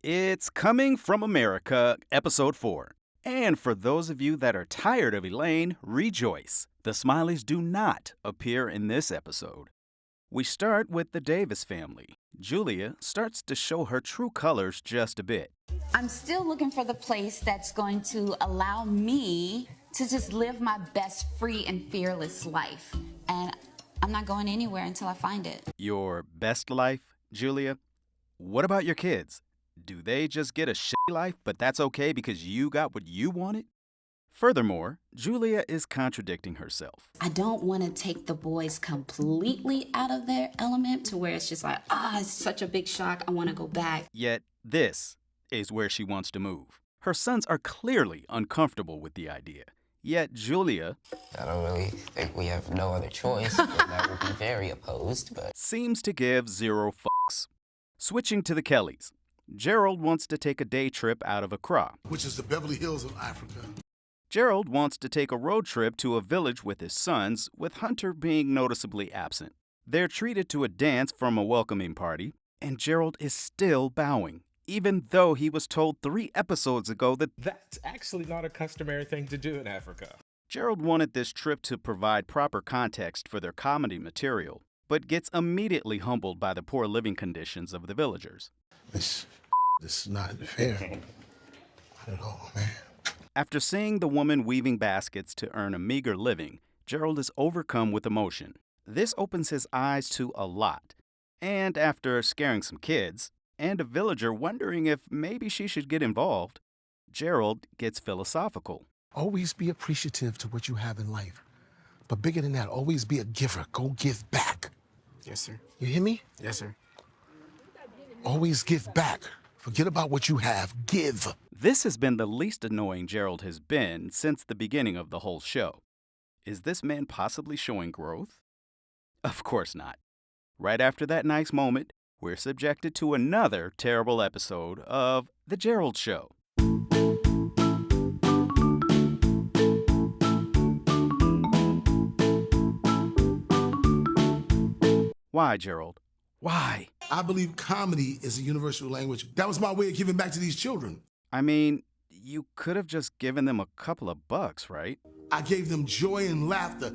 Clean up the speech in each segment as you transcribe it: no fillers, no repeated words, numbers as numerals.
It's Coming from America, Episode 4. And for those of you that are tired of Elaine, rejoice. The Smileys do not appear in this episode. We start with the Davis family. Julia starts to show her true colors just a bit. I'm still looking for the place that's going to allow me to just live my best free and fearless life. And I'm not going anywhere until I find it. Your best life, Julia? What about your kids? Do they just get a shitty life, but that's okay because you got what you wanted? Furthermore, Julia is contradicting herself. I don't want to take the boys completely out of their element to where it's just like, it's such a big shock. I want to go back. Yet this is where she wants to move. Her sons are clearly uncomfortable with the idea. Yet Julia, I don't really think we have no other choice. That would be very opposed, but seems to give zero fucks. Switching to the Kellys. Gerald wants to take a day trip out of Accra, which is the Beverly Hills of Africa. Gerald wants to take a road trip to a village with his sons, with Hunter being noticeably absent. They're treated to a dance from a welcoming party, and Gerald is still bowing, even though he was told 3 episodes ago that that's actually not a customary thing to do in Africa. Gerald wanted this trip to provide proper context for their comedy material, but gets immediately humbled by the poor living conditions of the villagers. This is not fair. Not at all, man. After seeing the woman weaving baskets to earn a meager living, Gerald is overcome with emotion. This opens his eyes to a lot. And after scaring some kids, and a villager wondering if maybe she should get involved, Gerald gets philosophical. Always be appreciative to what you have in life. But bigger than that, always be a giver. Go give back. Yes, sir. You hear me? Yes, sir. Always give back. Forget about what you have. Give. This has been the least annoying Gerald has been since the beginning of the whole show. Is this man possibly showing growth? Of course not. Right after that nice moment, we're subjected to another terrible episode of The Gerald Show. Why, Gerald? Why? I believe comedy is a universal language. That was my way of giving back to these children. I mean, you could have just given them a couple of bucks, right? I gave them joy and laughter.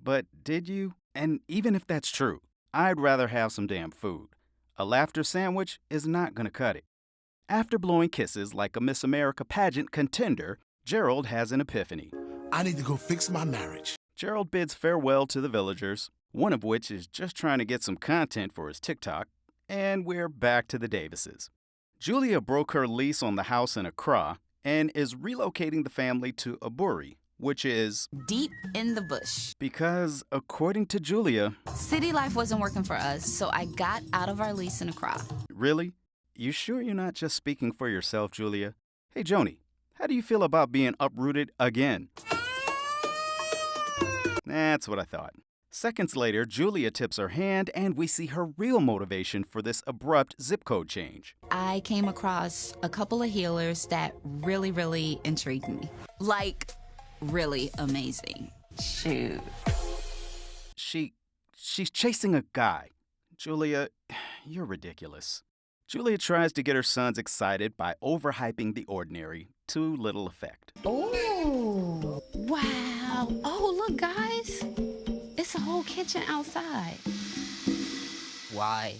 But did you? And even if that's true, I'd rather have some damn food. A laughter sandwich is not gonna cut it. After blowing kisses like a Miss America pageant contender, Gerald has an epiphany. I need to go fix my marriage. Gerald bids farewell to the villagers, one of which is just trying to get some content for his TikTok, and we're back to the Davises. Julia broke her lease on the house in Accra and is relocating the family to Aburi, which is Deep in the bush. because, according to Julia, City life wasn't working for us, so I got out of our lease in Accra. really? You sure you're not just speaking for yourself, Julia? Hey, Joni, how do you feel about being uprooted again? That's what I thought. Seconds later, Julia tips her hand, and we see her real motivation for this abrupt zip code change. I came across a couple of healers that really, really intrigued me. Like, really amazing. Shoot. She's chasing a guy. Julia, you're ridiculous. Julia tries to get her sons excited by overhyping the ordinary, to little effect. Oh, wow. Oh, look, guys. It's a whole kitchen outside. why?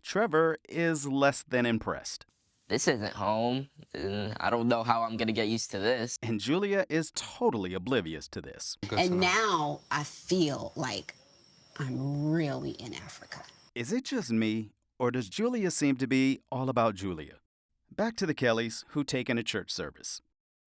Trevor is less than impressed. This isn't home. I don't know how I'm gonna get used to this. And Julia is totally oblivious to this. And now I feel like I'm really in Africa. Is it just me, or does Julia seem to be all about Julia? Back to the Kellys, who take in a church service.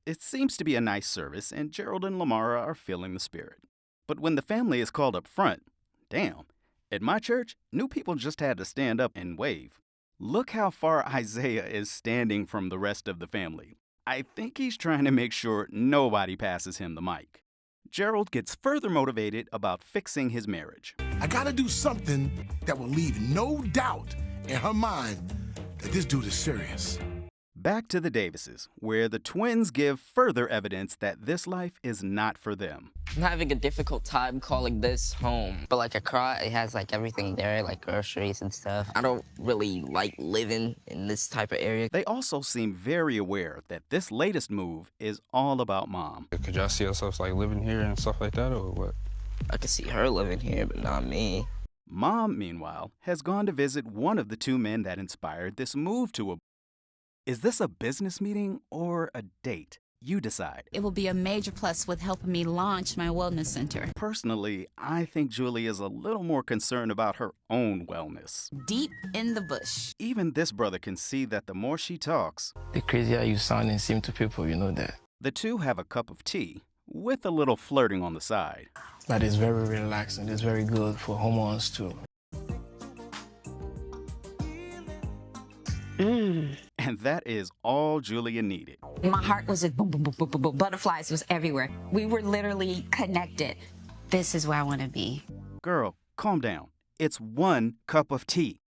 It seems to be a nice service, and Gerald and Lamara are feeling the spirit. But when the family is called up front, damn, at my church, new people just had to stand up and wave. Look how far Isaiah is standing from the rest of the family. I think he's trying to make sure nobody passes him the mic. Gerald gets further motivated about fixing his marriage. I gotta do something that will leave no doubt in her mind that this dude is serious. Back to the Davises, where the twins give further evidence that this life is not for them. I'm having a difficult time calling this home. But like Accra, it has like everything there, like groceries and stuff. I don't really like living in this type of area. They also seem very aware that this latest move is all about Mom. Could y'all see yourselves like living here and stuff like that, or what? I could see her living here, but not me. Mom, meanwhile, has gone to visit one of the two men that inspired this move to Aburi. Is this a business meeting or a date? You decide. It will be a major plus with helping me launch my wellness center. Personally, I think Julie is a little more concerned about her own wellness. Deep in the bush. Even this brother can see that the more she talks, the crazier you sound and seem to people, you know that. The two have a cup of tea, with a little flirting on the side. But it's very relaxing. It's very good for hormones too. And that is all Julia needed. My heart was just boom, boom, boom, boom, boom, boom. Butterflies was everywhere. We were literally connected. This is where I want to be. Girl, calm down. It's one cup of tea.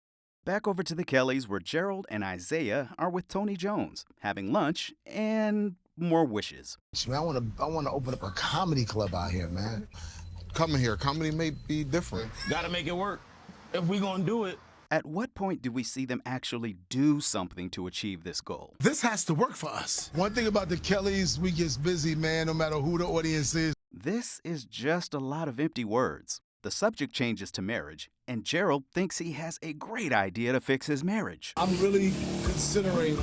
Back over to the Kellys, where Gerald and Isaiah are with Tony Jones, having lunch and more wishes. Man, I want to open up a comedy club out here, man. Coming here, comedy may be different. Gotta make it work. If we gonna do it. At what point do we see them actually do something to achieve this goal? This has to work for us. One thing about the Kellys, we get busy, man, no matter who the audience is. This is just a lot of empty words. The subject changes to marriage, and Gerald thinks he has a great idea to fix his marriage. I'm really considering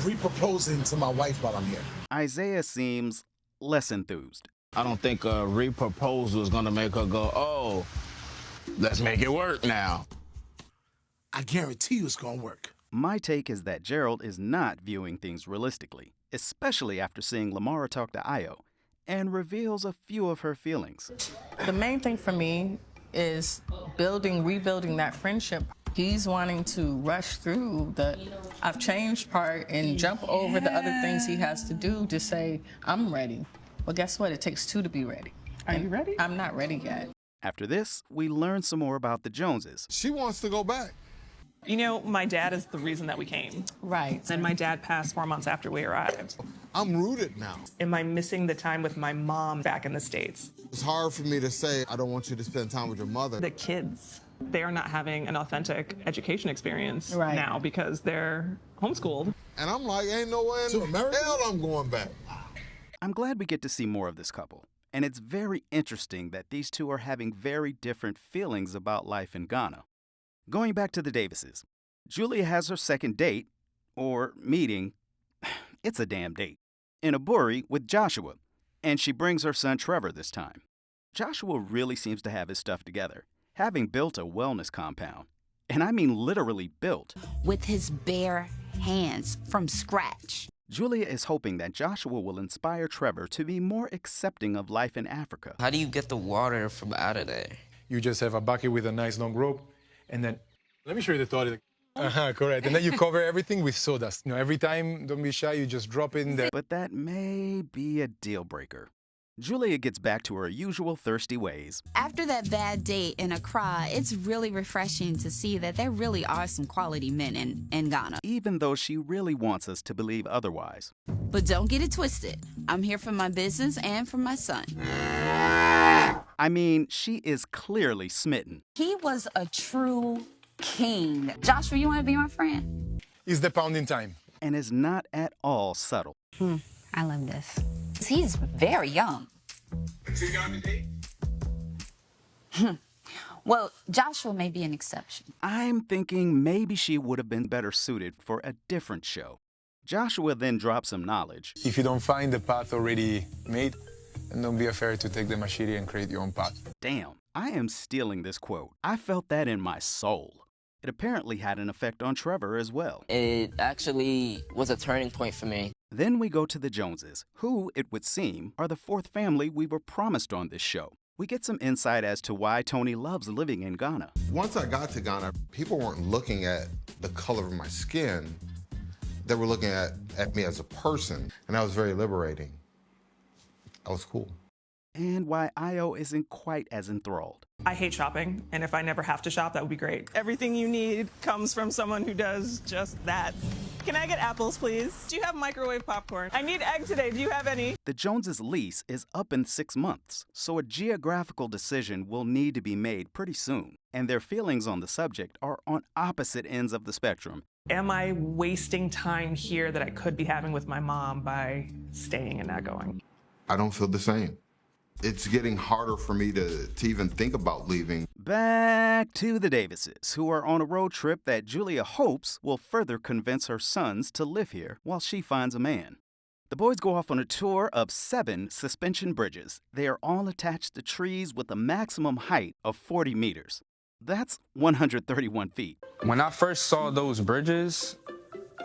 re-proposing to my wife while I'm here. Isaiah seems less enthused. I don't think a re-proposal is gonna make her go, oh, let's make it work now. I guarantee you it's gonna work. My take is that Gerald is not viewing things realistically, especially after seeing Lamara talk to Io, and reveals a few of her feelings. The main thing for me is rebuilding that friendship. He's wanting to rush through the I've changed part and jump over the other things he has to do to say, I'm ready. Well, guess what? It takes two to be ready. Are you ready? I'm not ready yet. After this, we learn some more about the Joneses. She wants to go back. You know, my dad is the reason that we came. Right. And my dad passed 4 months after we arrived. I'm rooted now. Am I missing the time with my mom back in the States? It's hard for me to say, I don't want you to spend time with your mother. The kids, they are not having an authentic education experience now because they're homeschooled. And I'm like, ain't no way in hell I'm going back. I'm glad we get to see more of this couple. And it's very interesting that these two are having very different feelings about life in Ghana. Going back to the Davises, Julia has her second date, or meeting, it's a damn date, in Aburi with Joshua, and she brings her son Trevor this time. Joshua really seems to have his stuff together, having built a wellness compound. And I mean literally built. With his bare hands from scratch. Julia is hoping that Joshua will inspire Trevor to be more accepting of life in Africa. How do you get the water from out of there? You just have a bucket with a nice long rope, and then, let me show you the toilet. Correct. And then you cover everything with sawdust. You know, every time, don't be shy, you just drop it in there. But that may be a deal breaker. Julia gets back to her usual thirsty ways. After that bad date in Accra, it's really refreshing to see that there really are some quality men in Ghana. Even though she really wants us to believe otherwise. But don't get it twisted. I'm here for my business and for my son. I mean, she is clearly smitten. He was a true king. Joshua, you want to be my friend? It's the pounding time. And is not at all subtle. I love this. He's very young. Well, Joshua may be an exception. I'm thinking maybe she would have been better suited for a different show. Joshua then drops some knowledge. If you don't find the path already made, then don't be afraid to take the machete and create your own path. Damn, I am stealing this quote. I felt that in my soul. It apparently had an effect on Trevor as well. It actually was a turning point for me. Then we go to the Joneses, who, it would seem, are the fourth family we were promised on this show. We get some insight as to why Tony loves living in Ghana. Once I got to Ghana, people weren't looking at the color of my skin. They were looking at me as a person, and that was very liberating. That was cool. and why Io isn't quite as enthralled. I hate shopping, and if I never have to shop, that would be great. Everything you need comes from someone who does just that. Can I get apples, please? Do you have microwave popcorn? I need egg today. Do you have any? The Joneses' lease is up in 6 months, so a geographical decision will need to be made pretty soon, and their feelings on the subject are on opposite ends of the spectrum. Am I wasting time here that I could be having with my mom by staying and not going? I don't feel the same. It's getting harder for me to even think about leaving. Back to the Davises, who are on a road trip that Julia hopes will further convince her sons to live here while she finds a man. The boys go off on a tour of 7 suspension bridges. They are all attached to trees with a maximum height of 40 meters. That's 131 feet. When I first saw those bridges,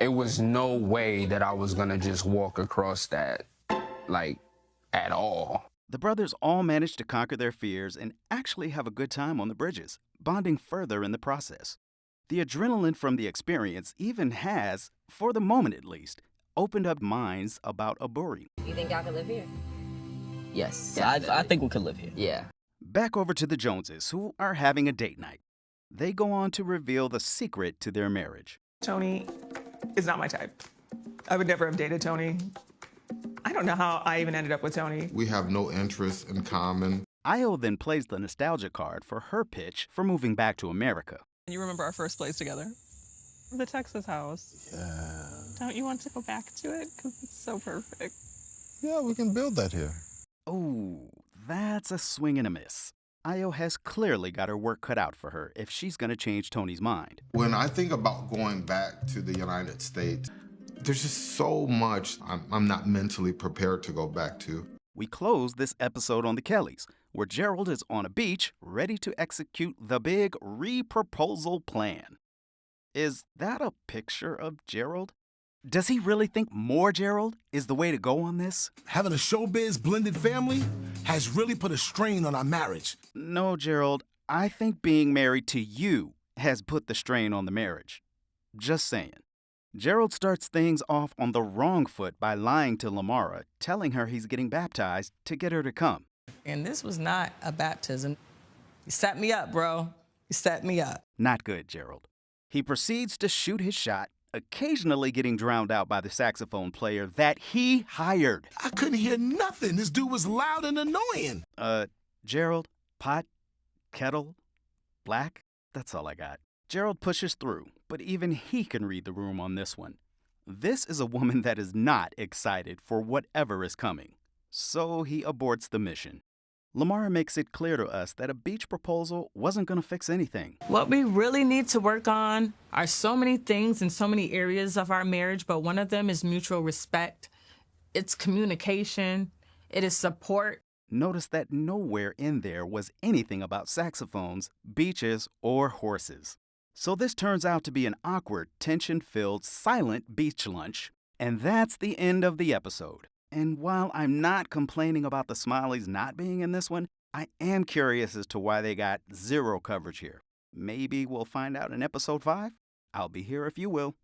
it was no way that I was gonna just walk across that, like, at all. The brothers all manage to conquer their fears and actually have a good time on the bridges, bonding further in the process. The adrenaline from the experience even has, for the moment at least, opened up minds about Aburi. You think y'all could live here? Yes. Yeah, I think we could live here. Yeah. Back over to the Joneses, who are having a date night. They go on to reveal the secret to their marriage. Tony is not my type. I would never have dated Tony. I don't know how I even ended up with Tony. We have no interests in common. Io then plays the nostalgia card for her pitch for moving back to America. You remember our first place together? The Texas house. Yeah. Don't you want to go back to it? Because it's so perfect. Yeah, we can build that here. Oh, that's a swing and a miss. Io has clearly got her work cut out for her if she's going to change Tony's mind. When I think about going back to the United States, there's just so much I'm not mentally prepared to go back to. We close this episode on the Kellys, where Gerald is on a beach ready to execute the big re-proposal plan. Is that a picture of Gerald? Does he really think more Gerald is the way to go on this? Having a showbiz blended family has really put a strain on our marriage. No, Gerald. I think being married to you has put the strain on the marriage. Just saying. Gerald starts things off on the wrong foot by lying to Lamara, telling her he's getting baptized to get her to come. And this was not a baptism. You set me up, bro. You set me up. Not good, Gerald. He proceeds to shoot his shot, occasionally getting drowned out by the saxophone player that he hired. I couldn't hear nothing. This dude was loud and annoying. Gerald, pot, kettle, black, that's all I got. Gerald pushes through, but even he can read the room on this one. This is a woman that is not excited for whatever is coming, so he aborts the mission. Lamara makes it clear to us that a beach proposal wasn't going to fix anything. What we really need to work on are so many things in so many areas of our marriage, but one of them is mutual respect. It's communication. It is support. Notice that nowhere in there was anything about saxophones, beaches, or horses. So this turns out to be an awkward, tension-filled, silent beach lunch. And that's the end of the episode. And while I'm not complaining about the Smileys not being in this one, I am curious as to why they got 0 coverage here. Maybe we'll find out in episode 5? I'll be here if you will.